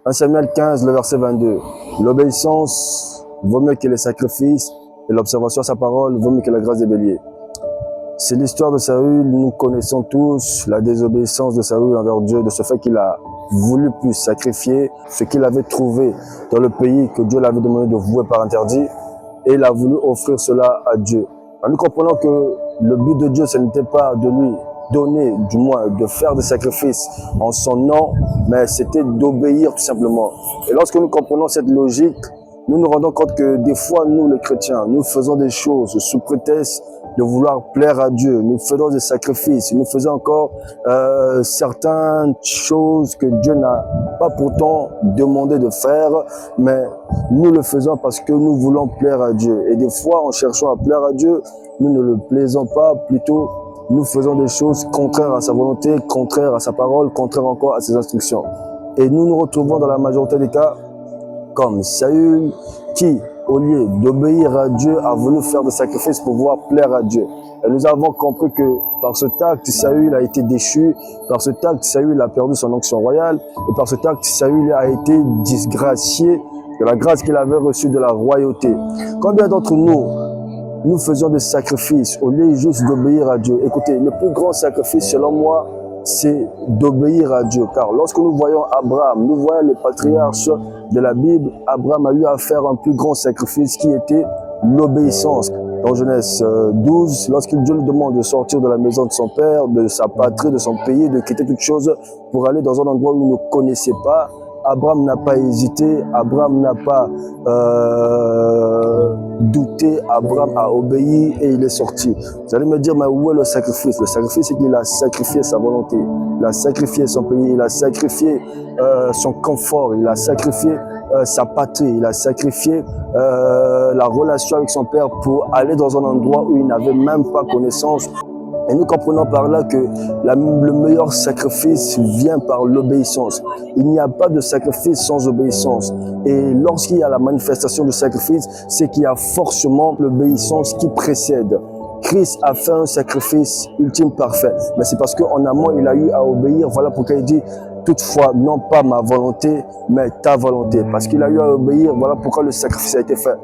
1 Samuel 15, le verset 22. L'obéissance vaut mieux que les sacrifices et l'observation à sa parole vaut mieux que la grâce des béliers. C'est l'histoire de Saül, nous connaissons tous la désobéissance de Saül envers Dieu, de ce fait qu'il a voulu plus sacrifier ce qu'il avait trouvé dans le pays que Dieu l'avait demandé de vouer par interdit, et il a voulu offrir cela à Dieu. Nous comprenons que le but de Dieu, ce n'était pas de lui donner, du moins de faire des sacrifices en son nom, mais c'était d'obéir tout simplement. Et lorsque nous comprenons cette logique, nous nous rendons compte que des fois, nous les chrétiens, nous faisons des choses sous prétexte de vouloir plaire à Dieu. Nous faisons des sacrifices, nous faisons encore certaines choses que Dieu n'a pas pourtant demandé de faire, mais nous le faisons parce que nous voulons plaire à Dieu. Et des fois, en cherchant à plaire à Dieu, nous ne le plaisons pas, plutôt nous faisons des choses contraires à sa volonté, contraires à sa parole, contraires encore à ses instructions. Et nous nous retrouvons dans la majorité des cas comme Saül qui, au lieu d'obéir à Dieu, a voulu faire des sacrifices pour pouvoir plaire à Dieu. Et nous avons compris que par ce acte, Saül a été déchu, par ce acte, Saül a perdu son onction royale, et par ce acte, Saül a été disgracié de la grâce qu'il avait reçue de la royauté. Combien d'entre nous faisons des sacrifices au lieu juste d'obéir à Dieu? Écoutez, le plus grand sacrifice, selon moi, c'est d'obéir à Dieu. Car lorsque nous voyons Abraham, nous voyons les patriarches de la Bible, Abraham a eu à faire un plus grand sacrifice qui était l'obéissance. Dans Genèse 12, lorsque Dieu lui demande de sortir de la maison de son père, de sa patrie, de son pays, de quitter toute chose pour aller dans un endroit où il ne connaissait pas, Abraham n'a pas hésité, Abraham n'a pas douté, Abraham a obéi et il est sorti. Vous allez me dire, mais où est le sacrifice? Le sacrifice, c'est qu'il a sacrifié sa volonté, il a sacrifié son pays, il a sacrifié son confort, il a sacrifié sa patrie, il a sacrifié la relation avec son père pour aller dans un endroit où il n'avait même pas connaissance. Et nous comprenons par là que le meilleur sacrifice vient par l'obéissance. Il n'y a pas de sacrifice sans obéissance. Et lorsqu'il y a la manifestation du sacrifice, c'est qu'il y a forcément l'obéissance qui précède. Christ a fait un sacrifice ultime parfait. Mais c'est parce qu'en amont, il a eu à obéir. Voilà pourquoi il dit, toutefois, non pas ma volonté, mais ta volonté. Parce qu'il a eu à obéir. Voilà pourquoi le sacrifice a été fait.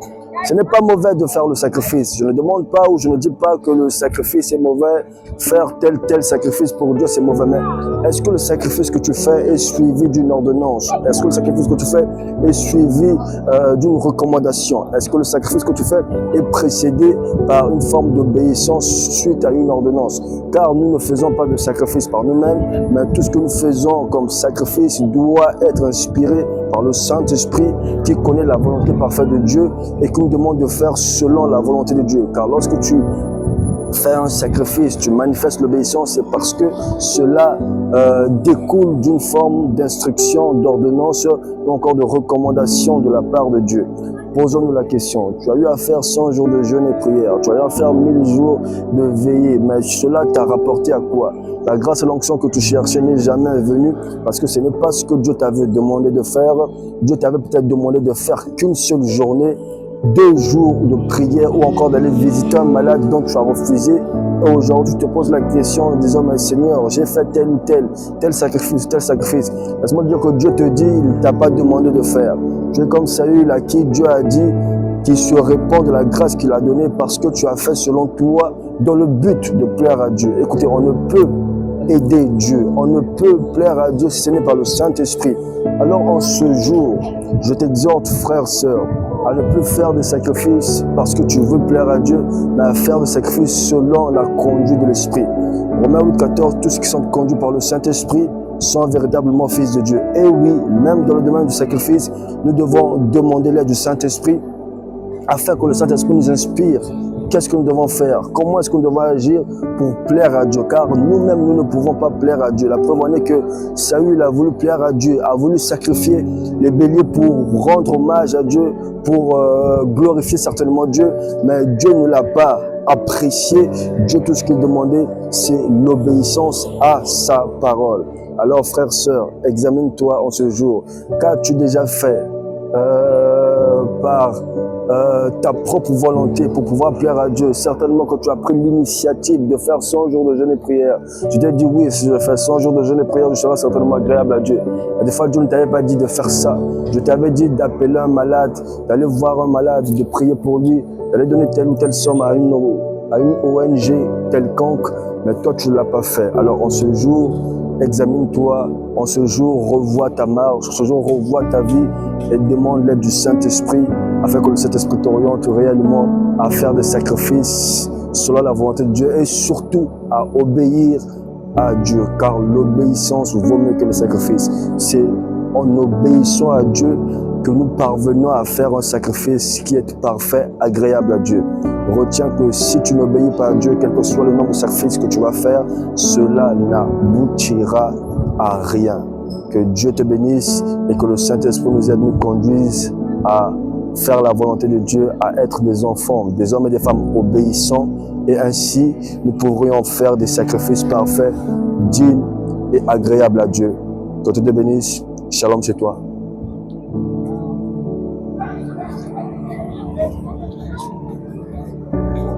Ce n'est pas mauvais de faire le sacrifice. Je ne demande pas ou je ne dis pas que le sacrifice est mauvais. Faire tel sacrifice pour Dieu, c'est mauvais. Mais est-ce que le sacrifice que tu fais est suivi d'une ordonnance? Est-ce que le sacrifice que tu fais est suivi d'une recommandation? Est-ce que le sacrifice que tu fais est précédé par une forme d'obéissance suite à une ordonnance? Car nous ne faisons pas de sacrifice par nous-mêmes, mais tout ce que nous faisons comme sacrifice doit être inspiré par le Saint-Esprit qui connaît la volonté parfaite de Dieu et qui nous demande de faire selon la volonté de Dieu. Car lorsque tu fais un sacrifice, tu manifestes l'obéissance, c'est parce que cela découle d'une forme d'instruction, d'ordonnance ou encore de recommandation de la part de Dieu. Posons-nous la question, tu as eu à faire 100 jours de jeûne et prière, tu as eu à faire 1000 jours de veillée, mais cela t'a rapporté à quoi? La grâce et l'onction que tu cherchais n'est jamais venue parce que ce n'est pas ce que Dieu t'avait demandé de faire. Dieu t'avait peut-être demandé de faire qu'une seule journée, 2 jours de prière ou encore d'aller visiter un malade dont tu as refusé. Et aujourd'hui, tu te poses la question en disant, mais Seigneur, j'ai fait tel sacrifice, tel sacrifice. Laisse-moi dire que Dieu te dit, il ne t'a pas demandé de faire. Tu es comme Saül à qui Dieu a dit qu'il se répand de la grâce qu'il a donnée parce que tu as fait selon toi dans le but de plaire à Dieu. Écoutez, on ne peut aider Dieu, on ne peut plaire à Dieu si ce n'est par le Saint-Esprit. Alors en ce jour, je t'exhorte, frères, sœurs, à ne plus faire de sacrifices parce que tu veux plaire à Dieu, mais à faire des sacrifices selon la conduite de l'Esprit. Romains 8,14, tous ceux qui sont conduits par le Saint-Esprit sont véritablement fils de Dieu. Et oui, même dans le domaine du sacrifice, nous devons demander l'aide du Saint-Esprit afin que le Saint-Esprit nous inspire. Qu'est-ce que nous devons faire? Comment est-ce que nous devons agir pour plaire à Dieu? Car nous-mêmes, nous ne pouvons pas plaire à Dieu. La preuve en est que Saül a voulu plaire à Dieu, a voulu sacrifier les béliers pour rendre hommage à Dieu, pour glorifier certainement Dieu, mais Dieu ne l'a pas apprécié. Dieu, tout ce qu'il demandait, c'est l'obéissance à sa parole. Alors, frères, sœurs, examine-toi en ce jour. Qu'as-tu déjà fait par ta propre volonté pour pouvoir plaire à Dieu. Certainement que tu as pris l'initiative de faire 100 jours de jeûne et prière. Tu t'es dit oui, si je fais 100 jours de jeûne et prière, je serai certainement agréable à Dieu. Et des fois, Dieu ne t'avait pas dit de faire ça. Je t'avais dit d'appeler un malade, d'aller voir un malade, de prier pour lui, d'aller donner telle ou telle somme à une ONG quelconque, mais toi tu ne l'as pas fait. Alors en ce jour, examine-toi, en ce jour, revois ta marche, en ce jour, revois ta vie et demande l'aide du Saint-Esprit afin que le Saint-Esprit t'oriente réellement à faire des sacrifices selon la volonté de Dieu et surtout à obéir à Dieu, car l'obéissance vaut mieux que le sacrifice. C'est en obéissant à Dieu que nous parvenons à faire un sacrifice qui est parfait, agréable à Dieu. Retiens que si tu n'obéis pas à Dieu, quel que soit le nombre de sacrifices que tu vas faire, cela n'aboutira à rien. Que Dieu te bénisse et que le Saint-Esprit nous aide, nous conduise à faire la volonté de Dieu, à être des enfants, des hommes et des femmes obéissants, et ainsi nous pourrions faire des sacrifices parfaits, dignes et agréables à Dieu. Que Dieu te bénisse. Shalom chez toi.